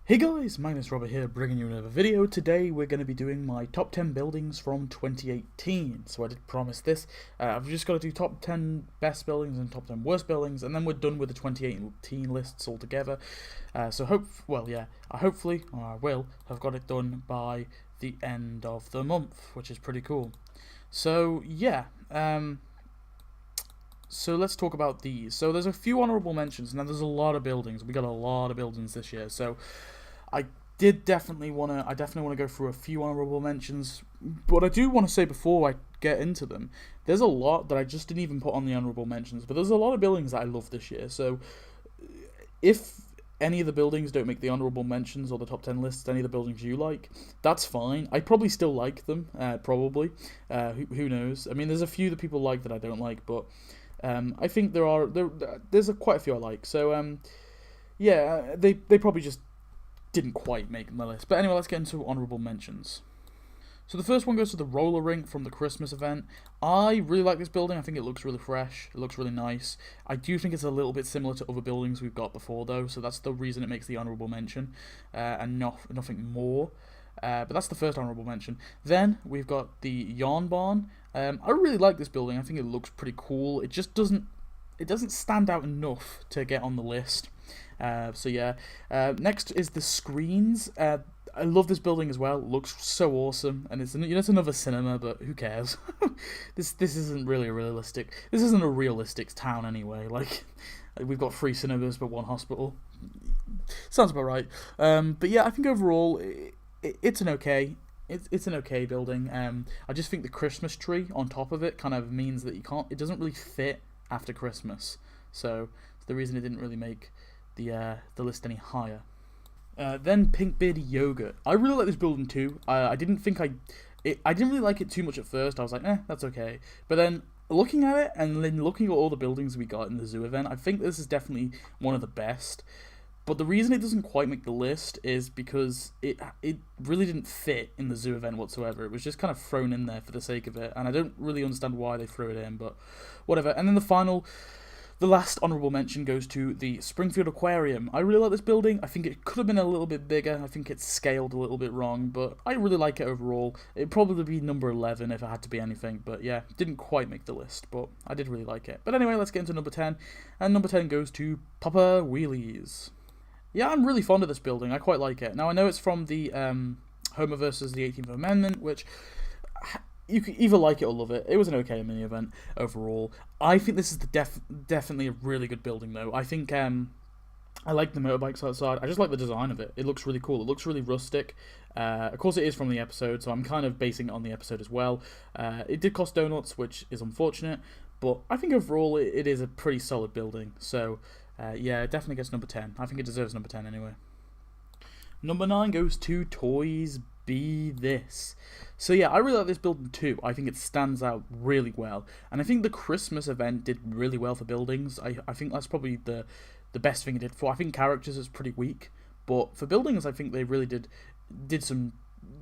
Hey guys, Magnus here, bringing you another video. Today we're going to be doing my top 10 buildings from 2018. So I did promise this. I've just got to do top 10 best buildings and top 10 worst buildings, and then we're done with the 2018 lists altogether. Hopefully, or I will, have got it done by the end of the month, which is pretty cool. So yeah, so let's talk about these. So there's a few honorable mentions. Now there's a lot of buildings. We got a lot of buildings this year. So I definitely want to go through a few honorable mentions, but I do want to say before I get into them, there's a lot that I just didn't even put on the honorable mentions, but there's a lot of buildings that I love this year. So if any of the buildings don't make the honorable mentions or the top 10 lists, any of the buildings you like, that's fine. I probably still like them, probably. Who knows? I mean, there's a few that people like that I don't like, but I think there's quite a few I like. So yeah, they probably just didn't quite make my list. But anyway, let's get into honorable mentions. So the first one goes to the roller rink from the Christmas event. I really like this building. I think it looks really fresh. It looks really nice. I do think it's a little bit similar to other buildings we've got before, though, so that's the reason it makes the honorable mention, and nothing more. But that's the first honorable mention. Then we've got the Yarn Barn. I really like this building. I think it looks pretty cool. It just doesn't stand out enough to get on the list. So yeah. Next is the screens. I love this building as well. It looks so awesome, and it's another cinema, but who cares? This isn't really realistic. This isn't a realistic town anyway. Like, we've got 3 cinemas but 1 hospital. Sounds about right. But yeah, I think overall it's an okay. It's an okay building. I just think the Christmas tree on top of it kind of means that it doesn't really fit after Christmas. So it's the reason it didn't really make the list any higher. Then Pink Beardy Yogurt. I really like this building too. I didn't really like it too much at first. I was like, that's okay. But then looking at it and then looking at all the buildings we got in the zoo event, I think this is definitely one of the best. But the reason it doesn't quite make the list is because it really didn't fit in the zoo event whatsoever. It was just kind of thrown in there for the sake of it, and I don't really understand why they threw it in, but whatever. And then the last honourable mention goes to the Springfield Aquarium. I really like this building. I think it could have been a little bit bigger. I think it's scaled a little bit wrong, but I really like it overall. It'd probably be number 11 if it had to be anything, but yeah, didn't quite make the list, but I did really like it. But anyway, let's get into number 10, and number 10 goes to Papa Wheelies. Yeah, I'm really fond of this building. I quite like it. Now, I know it's from the Homer versus the 18th Amendment, which you could either like it or love it. It was an okay mini event overall. I think this is definitely a really good building, though. I think I like the motorbikes outside. I just like the design of it. It looks really cool. It looks really rustic. Of course, it is from the episode, so I'm kind of basing it on the episode as well. It did cost donuts, which is unfortunate, but I think overall it is a pretty solid building. So yeah, it definitely gets number 10. I think it deserves number 10 anyway. Number 9 goes to Toys Be This. So yeah, I really like this building too. I think it stands out really well. And I think the Christmas event did really well for buildings. I think that's probably the best thing it did for. I think characters is pretty weak. But for buildings, I think they really did some,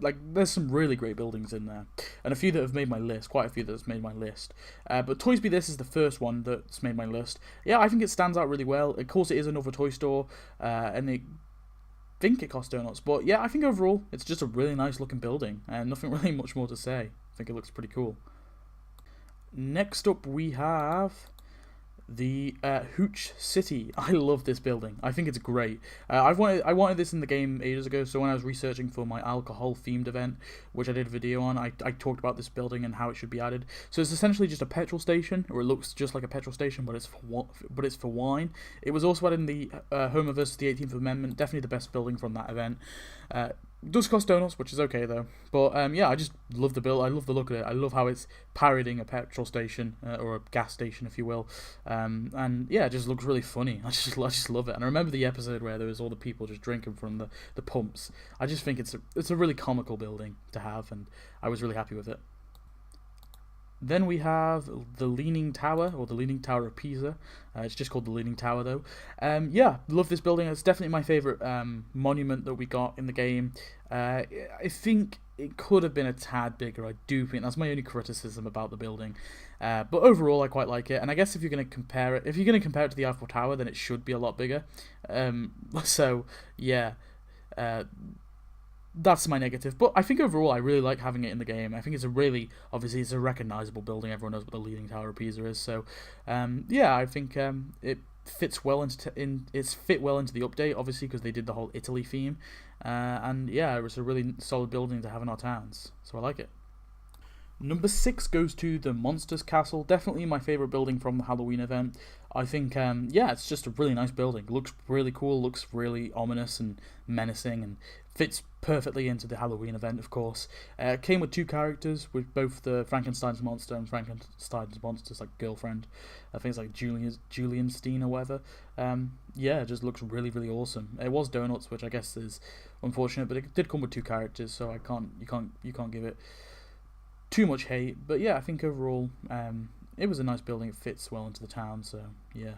like, there's some really great buildings in there. And a few that have made my list. Quite a few that's made my list. But Toys Be This is the first one that's made my list. Yeah, I think it stands out really well. Of course, it is another toy store. And I think it costs donuts, but yeah, I think overall it's just a really nice looking building and nothing really much more to say. I think it looks pretty cool. Next up we have the Hooch City. I love this building. I think it's great. I wanted this in the game ages ago, so when I was researching for my alcohol themed event, which I did a video on, I talked about this building and how it should be added. So it's essentially just a petrol station, or it looks just like a petrol station, but it's for wine. It was also added in the Homer versus the 18th Amendment. Definitely the best building from that event. It does cost donuts, which is okay though. But yeah, I just love the build. I love the look of it. I love how it's parodying a petrol station or a gas station, if you will. And yeah, it just looks really funny. I just love it. And I remember the episode where there was all the people just drinking from the pumps. I just think it's a really comical building to have, and I was really happy with it. Then we have the Leaning Tower, or the Leaning Tower of Pisa. It's just called the Leaning Tower, though. Yeah, love this building. It's definitely my favourite monument that we got in the game. I think it could have been a tad bigger. I do think that's my only criticism about the building. But overall, I quite like it. And I guess if you're going to compare it to the Eiffel Tower, then it should be a lot bigger. So yeah. Uh, that's my negative. But I think overall, I really like having it in the game. I think it's a really, obviously, it's a recognizable building. Everyone knows what the Leaning Tower of Pisa is. So, yeah, I think it fits well it's fit well into the update, obviously, because they did the whole Italy theme. And yeah, it was a really solid building to have in our towns. So I like it. Number 6 goes to the Monsters Castle. Definitely my favourite building from the Halloween event. I think, yeah, it's just a really nice building. Looks really cool, looks really ominous and menacing, and fits perfectly into the Halloween event, of course. It came with 2 characters, with both the Frankenstein's monster and Frankenstein's monster's like girlfriend. I think it's like Julian Steen or whatever. Yeah, it just looks really, really awesome. It was donuts, which I guess is unfortunate, but it did come with 2 characters, so you can't give it too much hate. But yeah, I think overall, it was a nice building. It fits well into the town, so yeah.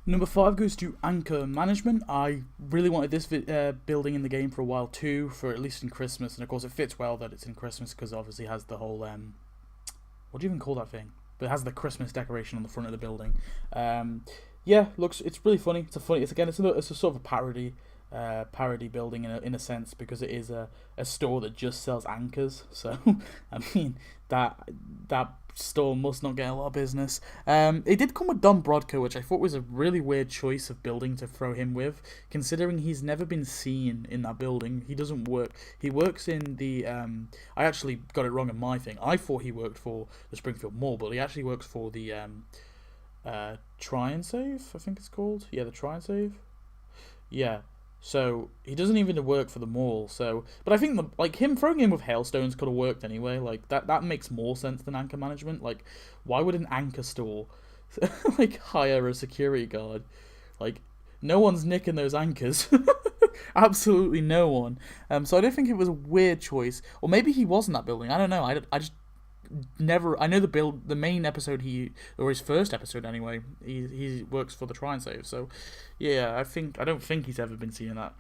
Number 5 goes to Anchor Management. I really wanted this building in the game for a while too, for at least in Christmas, and of course it fits well that it's in Christmas because obviously it has the whole what do you even call that thing? But it has the Christmas decoration on the front of the building. Yeah, it's really funny. It's a sort of a parody building in a sense, because it is a store that just sells anchors. So I mean that store must not get a lot of business. It did come with Don Brodko, which I thought was a really weird choice of building to throw him with, considering he's never been seen in that building. He doesn't work. He works in the I actually got it wrong in my thing. I thought he worked for the Springfield Mall, but he actually works for the Try and Save, I think it's called. Yeah, the Try and Save. Yeah. So he doesn't even work for the mall. So, but I think him throwing him with hailstones could have worked anyway. Like that makes more sense than Anchor Management. Like, why would an anchor store hire a security guard? Like, no one's nicking those anchors. Absolutely no one. So I don't think it was a weird choice. Or maybe he was in that building. I don't know. I just never. I know the main episode or his first episode anyway. He works for the Try and Save. So yeah, I don't think he's ever been seen in that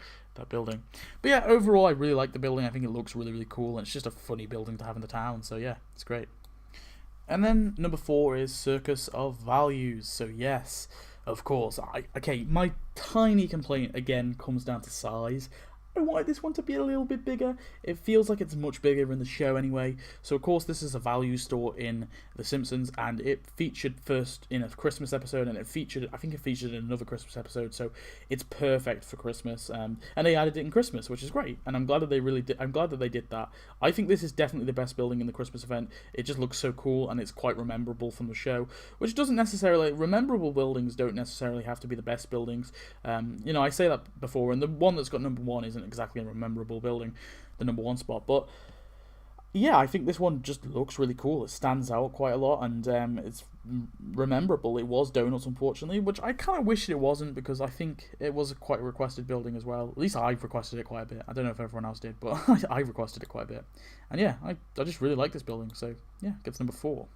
building. But yeah, overall I really like the building. I think it looks really, really cool, and it's just a funny building to have in the town. So yeah, it's great. And then number 4 is Circus of Values. So yes, of course. My tiny complaint again comes down to size. I wanted this one to be a little bit bigger. It feels like it's much bigger in the show anyway. So of course this is a value store in The Simpsons, and it featured first in a Christmas episode, and I think it featured in another Christmas episode. So it's perfect for Christmas, and they added it in Christmas, which is great. And I'm glad that they did that. I think this is definitely the best building in the Christmas event. It just looks so cool, and it's quite memorable from the show, which doesn't necessarily memorable buildings don't necessarily have to be the best buildings. I say that before, and the one that's got number 1 isn't exactly a memorable building, the number 1 spot, but yeah, I think this one just looks really cool. It stands out quite a lot, and it's rememberable. It was donuts, unfortunately, which I kind of wish it wasn't, because I think it was a quite requested building as well. At least I've requested it quite a bit. I don't know if everyone else did, but I requested it quite a bit. And yeah, I just really like this building, so yeah, it gets number 4.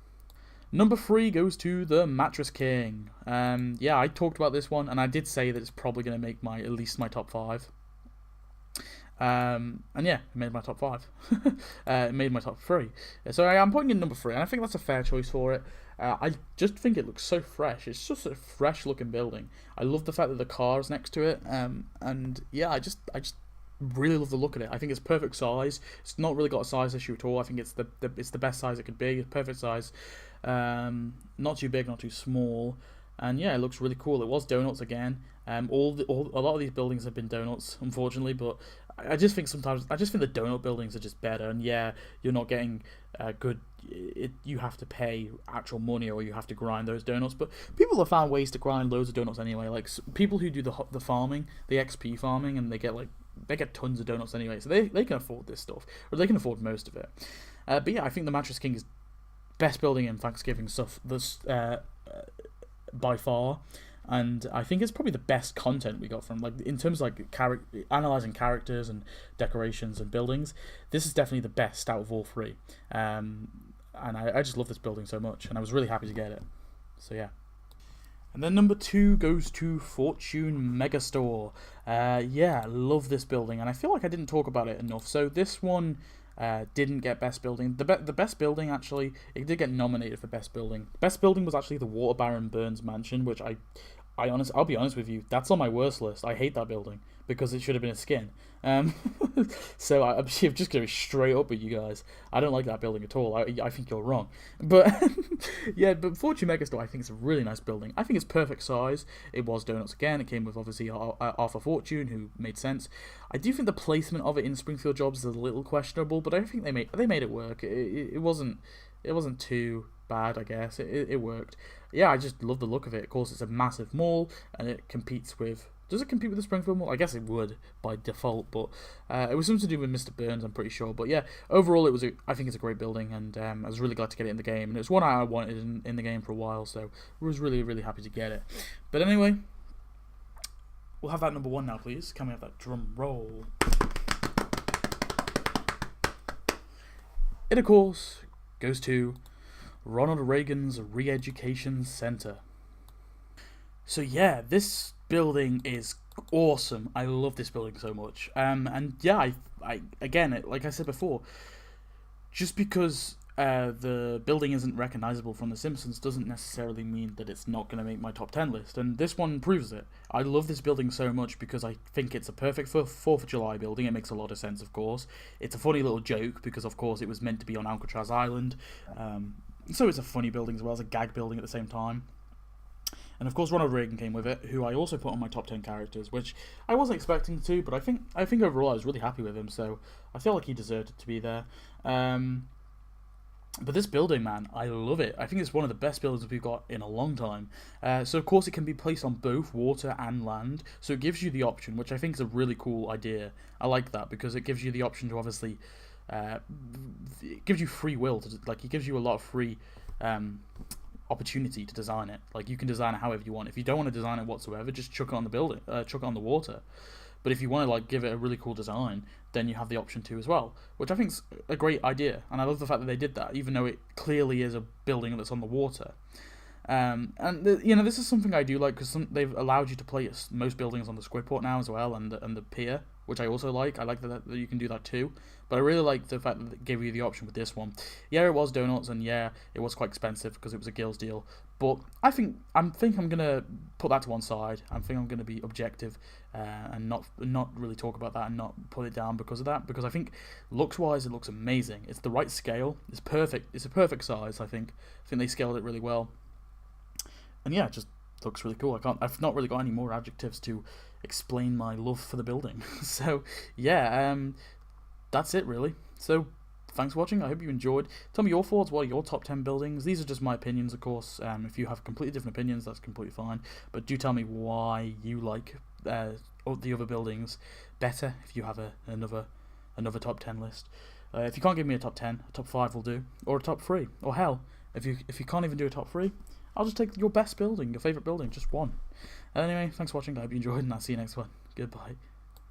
Number 3 goes to the Mattress King. Yeah, I talked about this one, and I did say that it's probably going to make at least my top 5. And yeah, it made my top 5. It made my top 3. So I'm putting in number 3, and I think that's a fair choice for it. I just think it looks so fresh. It's just a fresh looking building. I love the fact that the car is next to it. And yeah, I just really love the look of it. I think it's perfect size. It's not really got a size issue at all. I think it's the best size it could be. It's perfect size. Not too big, not too small. And yeah, it looks really cool. It was donuts again. A lot of these buildings have been donuts, unfortunately, but I just think the donut buildings are just better. And yeah, you're not getting good. You have to pay actual money, or you have to grind those donuts. But people have found ways to grind loads of donuts anyway. Like people who do the farming, the XP farming, and they get tons of donuts anyway. So they can afford this stuff, or they can afford most of it. But yeah, I think the Mattress King is best building in Thanksgiving stuff. By far, and I think it's probably the best content we got from, in terms of analyzing characters and decorations and buildings. This is definitely the best out of all 3, and I just love this building so much, and I was really happy to get it. So yeah. And then number 2 goes to Fortune Megastore. Yeah, I love this building, and I feel like I didn't talk about it enough. So this one didn't get best building. The best building, actually, it did get nominated for best building. Best building was actually the Water Baron Burns Mansion, which I'll be honest with you. That's on my worst list. I hate that building because it should have been a skin. Um, so I'm just gonna be straight up with you guys. I don't like that building at all. I think you're wrong. But yeah, but Fortune Megastore, I think it's a really nice building. I think it's perfect size. It was donuts again. It came with obviously Arthur Fortune, who made sense. I do think the placement of it in Springfield Jobs is a little questionable, but I think they made it work. It wasn't too bad, I guess. It worked. Yeah, I just love the look of it. Of course, it's a massive mall, and it competes with. Does it compete with the Springfield Mall? I guess it would by default, but it was something to do with Mr. Burns, I'm pretty sure. But yeah, overall, I think it's a great building, and I was really glad to get it in the game. And it's one I wanted in the game for a while, so I was really, really happy to get it. But anyway, we'll have that number 1 now, please. Can we have that drum roll? It, of course, goes to Ronald Reagan's Re-Education Center. So yeah, this building is awesome. I love this building so much. And yeah, I again, like I said before, just because the building isn't recognizable from The Simpsons doesn't necessarily mean that it's not going to make my top 10 list, and this one proves it. I love this building so much because I think it's a perfect 4th of July building. It makes a lot of sense, of course. It's a funny little joke because, of course, it was meant to be on Alcatraz Island. So it's a funny building as well as a gag building at the same time. And of course, Ronald Reagan came with it, who I also put on my top 10 characters, which I wasn't expecting to, but I think overall I was really happy with him, so I feel like he deserved it to be there. But this building, man, I love it. I think it's one of the best buildings we've got in a long time. So of course it can be placed on both water and land, so it gives you the option, which I think is a really cool idea. I like that because it gives you the option to obviously, it gives you free will to, like, it gives you a lot of free opportunity to design it. Like, you can design it however you want. If you don't want to design it whatsoever, just chuck it on the building, chuck it on the water. But if you want to like give it a really cool design, then you have the option to as well, which I think is a great idea. And I love the fact that they did that, even though it clearly is a building that's on the water. This is something I do like because they've allowed you to place most buildings on the Squidport now as well, and the pier, which I also like. I like that you can do that too. But I really like the fact that they gave you the option with this one. Yeah, it was donuts, and yeah, it was quite expensive because it was a Gills deal. But I think I'm gonna put that to one side. I think I'm gonna be objective and not really talk about that and not put it down because of that. Because I think looks wise, it looks amazing. It's the right scale. It's perfect. It's a perfect size. I think they scaled it really well. And yeah, it just looks really cool. I've not really got any more adjectives to explain my love for the building. So yeah, that's it really. So thanks for watching. I hope you enjoyed. Tell me your thoughts. What are your top 10 buildings? These are just my opinions, of course. If you have completely different opinions, that's completely fine. But do tell me why you like the other buildings better. If you have another top 10 list. If you can't give me a top 10, a top 5 will do, or a top 3, or hell, if you can't even do a top 3. I'll just take your best building, your favourite building, just one. Anyway, thanks for watching, I hope you enjoyed, and I'll see you next one. Goodbye.